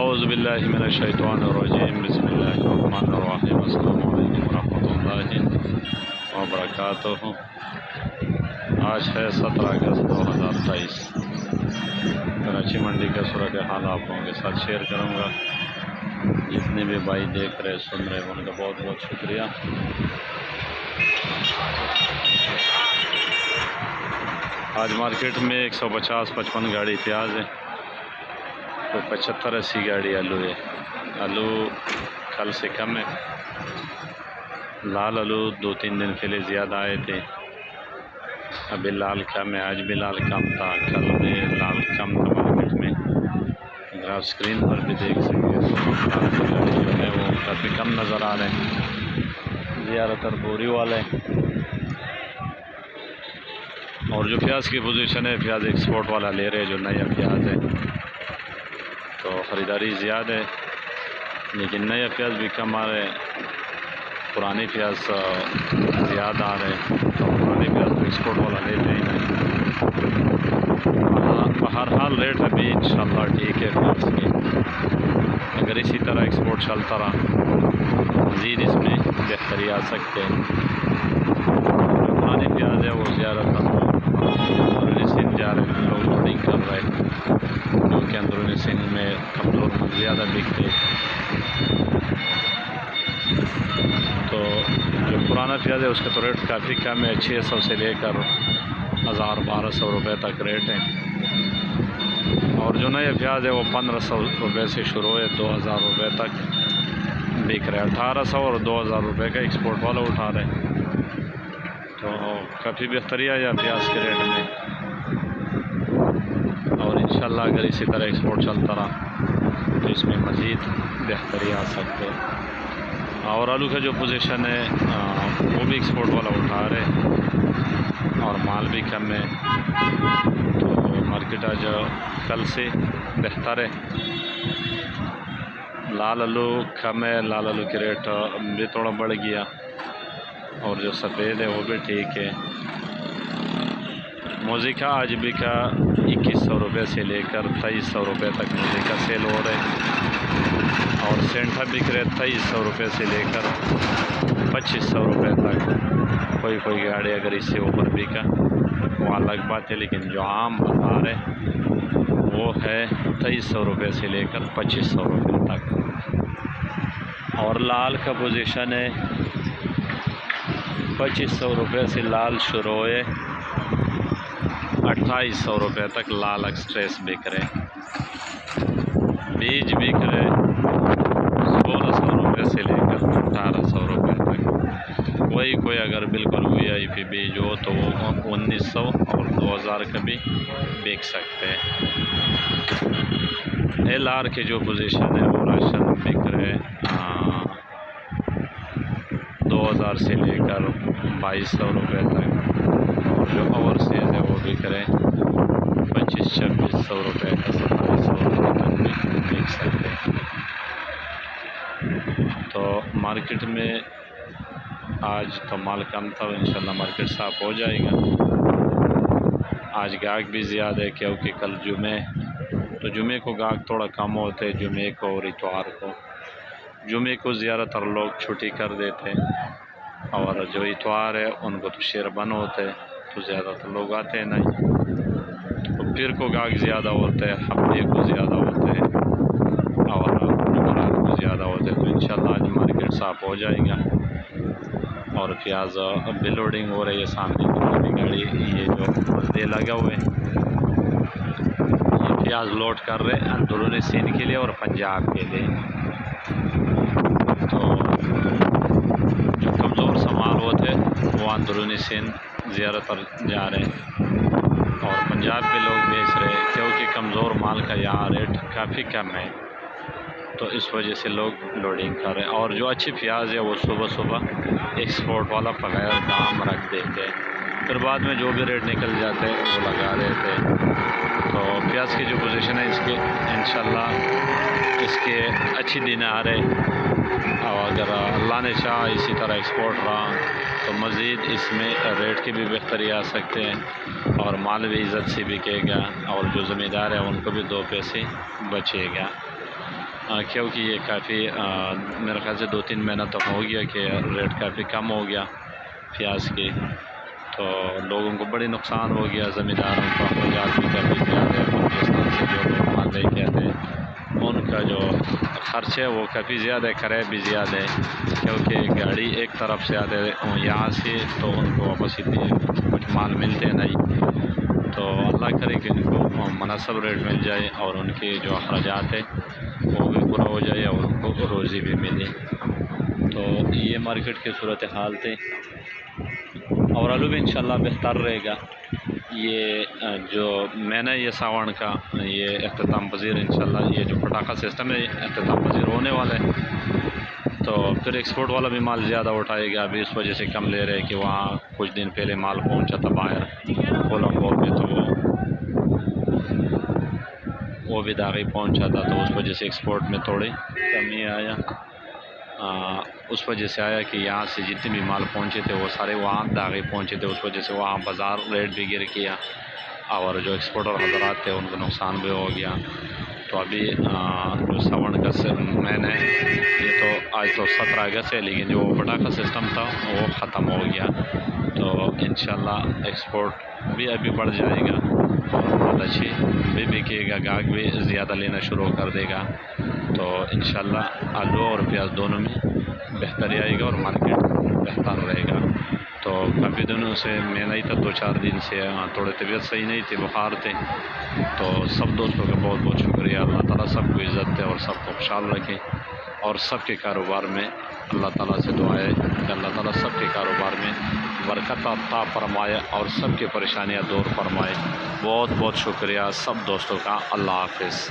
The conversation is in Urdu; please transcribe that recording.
اعوذ باللہ من الشیطان الرجیم بسم اللہ الرحمن الرحیم السلام علیکم ورحمۃ اللہ وبرکاتہ۔ آج ہے 17 اگست 2023۔ کراچی منڈی کا صورتحال آپ لوگوں کے ساتھ شیئر کروں گا۔ جتنے بھی بھائی دیکھ رہے سن رہے ان کا بہت بہت شکریہ۔ آج مارکیٹ میں 150-55 گاڑی پیاز ہے، کوئی 75-80 گاڑی آلو ہے۔ آلو کل سے کم ہے، لال آلو 2-3 دن پہلے زیادہ آئے تھے، ابھی لال کم ہے، آج بھی لال کم تھا، کل بھی لال کم تھا مارکیٹ میں۔ اگر آپ اسکرین پر بھی دیکھ سکتے ہیں لال کی گاڑی جو ہے وہ کافی کم نظر آ رہے ہیں، زیادہ تر بوری والے۔ اور جو پیاز کی پوزیشن ہے، پیاز ایکسپورٹ والا لے رہے جو نیا پیاز ہے تو خریداری زیادہ ہے، لیکن نیا پیاز بھی کم آ رہے، پرانے پیاز زیادہ آ رہے، تو پرانے پیاز تو ایکسپورٹ والا لیتے ہی نہیں۔ بہرحال ریٹ ابھی انشاءاللہ ٹھیک ہے پیاز کی، اگر اسی طرح ایکسپورٹ چلتا رہا مزید اس میں بہتری آ سکتے ہیں۔ جو پرانے پیاز ہے وہ زیادہ تر اندرونی سندھ جا رہے ہیں، لوگ لوڈنگ کر رہے ہیں کیونکہ اندرونی سندھ میں کمزور زیادہ بکتے۔ تو جو پرانا پیاز ہے اس کا تو ریٹ کافی کم ہے، 600 سے لے کر 1000-1200 روپے تک ریٹ ہے، اور جو نیا پیاز ہے وہ 1500 روپے سے شروع ہے، 2000 روپے تک بک رہے، 1800 اور 2000 روپے کا ایکسپورٹ والا اٹھا رہے، تو کافی بہتری آیا پیاز کے ریٹ میں۔ اور انشاءاللہ اگر اسی طرح ایکسپورٹ چلتا رہا تو اس میں مزید بہتری آ سکتے۔ اور آلو کا جو پوزیشن ہے وہ بھی ایکسپورٹ والا اٹھا رہے اور مال بھی کم ہے، تو مارکیٹ آج کل سے بہتر ہے۔ لال آلو کم ہے، لال آلو کے ریٹ بھی تھوڑا بڑھ گیا، اور جو سفید ہے وہ بھی ٹھیک ہے۔ موزی کا آج بھی کا 2100 روپے سے لے کر 2300 روپے تک موزی کا سیل ہو رہے، اور سینٹھا بک رہے 2300 روپے سے لے کر 2500 روپے تک۔ کوئی گاڑی اگر اس سے اوپر بکا وہ الگ بات ہے، لیکن جو عام بازار ہے وہ ہے 2300 روپے سے لے کر 2500 روپے تک۔ اور لال کا پوزیشن ہے 2500 روپے سے لال شروع ہے، 2800 روپے تک لال ایکسپریس بک رہے، بیج بک رہے 1600 روپے سے لے کر 1800 روپے تک۔ کوئی اگر بالکل VIP بیج ہو تو وہ 1900 اور 2000 کا بھی بیک سکتے ہیں۔ LR کے جو پوزیشن ہے وہ راشن بک رہے 2000 سے لے کر 2200 روپے تک، اور جو اوورسیز ہے وہ بک رہے 2500-2600 روپے کا، 2700 روپے تک بھی بک سکتے ہیں۔ تو مارکیٹ میں آج تو مال کم تھا، انشاءاللہ مارکیٹ صاف ہو جائے گا۔ آج گاہک بھی زیادہ ہے کیونکہ کل جمعہ، تو جمعے کو گاہک تھوڑا کم ہوتے، جمعے کو اور اتوار کو۔ جمعے کو زیادہ تر لوگ چھٹی کر دیتے، اور جو اتوار ہے ان کو تو شیر بند ہوتے، تو زیادہ تر لوگ آتے نہیں، تو پھر کو گاہک زیادہ ہوتے، ہفتے کو زیادہ ہوتے، اور جمعرات کو زیادہ ہوتے، تو انشاءاللہ آج مارکیٹ صاف ہو جائے گا۔ اور پیاز اب بھی لوڈنگ ہو رہی ہے، سامنے کی گاڑی یہ جو بندے لگا ہوئے یہ پیاز لوڈ کر رہے اندرونی سندھ کے لیے اور پنجاب کے لیے۔ تو جو کمزور سامان ہوتے وہ اندرونی سندھ زیادہ تر جا رہے ہیں، اور پنجاب کے لوگ بیچ رہے کیونکہ کمزور مال کا یہاں ریٹ کافی کم ہے، تو اس وجہ سے لوگ لوڈنگ کر رہے ہیں۔ اور جو اچھی پیاز ہے وہ صبح ایکسپورٹ والا بغیر دام رکھ دیتے، پھر بعد میں جو بھی ریٹ نکل جاتے وہ لگا دیتے۔ تو پیاز کی جو پوزیشن ہے اس کے انشاءاللہ اس کے اچھی دن آ رہے، اور اگر اللہ نے چاہا اسی طرح ایکسپورٹ رہا تو مزید اس میں ریٹ کی بھی بہتری آ سکتے ہیں، اور مال بھی عزت سے بکے گا، اور جو ذمہ دار ہیں ان کو بھی 2 پیسے بچے گا۔ کیونکہ یہ کافی میرے خیال سے 2-3 مہینہ تک ہو گیا کہ ریٹ کافی کم ہو گیا پیاز کی، تو لوگوں کو بڑی نقصان ہو گیا، زمینداروں کو اخراجات بھی کافی زیادہ ہے، پاکستان سے جو لوگ مال لے کے آتے ہیں ان کا جو خرچ ہے وہ کافی زیادہ ہے، کرایہ بھی زیادہ ہے، کیونکہ گاڑی ایک طرف سے آتے یہاں سے تو ان کو واپس اتنے کچھ مال ملتے نہیں، تو اللہ کرے کہ ان کو مناسب ریٹ مل جائے اور ان کے جو اخراجات ہے وہ بھی پورا ہو جائے اور ان کو روزی بھی ملے۔ تو یہ مارکیٹ کی صورتحال تھے، اور آلو بھی انشاءاللہ بہتر رہے گا۔ یہ جو مہینہ یہ ساون کا یہ اختتام پذیر انشاءاللہ، یہ جو پٹاخہ سسٹم ہے اختتام پذیر ہونے والا ہے، تو پھر ایکسپورٹ والا بھی مال زیادہ اٹھائے گا، ابھی اس وجہ سے کم لے رہے کہ وہاں کچھ دن پہلے مال پہنچا تھا باہر کولمبو میں، تو وہ بھی داغی پہنچا تھا، تو اس وجہ سے ایکسپورٹ میں تھوڑی کمی آیا، اس وجہ سے آیا کہ یہاں سے جتنے بھی مال پہنچے تھے وہ سارے وہاں داغی پہنچے تھے، اس وجہ سے وہاں بازار ریٹ بھی گر گیا اور جو ایکسپورٹر حضرات تھے ان کو نقصان بھی ہو گیا۔ تو ابھی جو ساون کا مہینہ ہے یہ تو آج تو 17 اگست ہے، لیکن جو پٹاخہ سسٹم تھا وہ ختم ہو گیا، تو انشاءاللہ ایکسپورٹ بھی ابھی بڑھ جائے گا اور بہت اچھی بھی بکے گا، گاہک بھی زیادہ لینا شروع کر دے گا، تو انشاءاللہ آلو اور پیاز دونوں میں بہتری آئے گا اور مارکیٹ بہتر رہے گا۔ تو کافی دنوں سے میں نہیں تھا، 2-4 دن سے تھوڑے طبیعت صحیح نہیں تھی، بخار تھے، تو سب دوستوں کا بہت بہت شکریہ، اللہ تعالیٰ سب کو عزت دے اور سب کو خوشحال رکھے، اور سب کے کاروبار میں اللہ تعالیٰ سے دعا ہے کہ اللہ تعالیٰ سب کے کاروبار میں برکت عطا فرمائے اور سب کی پریشانیاں دور فرمائے۔ بہت بہت شکریہ سب دوستوں کا، اللہ حافظ۔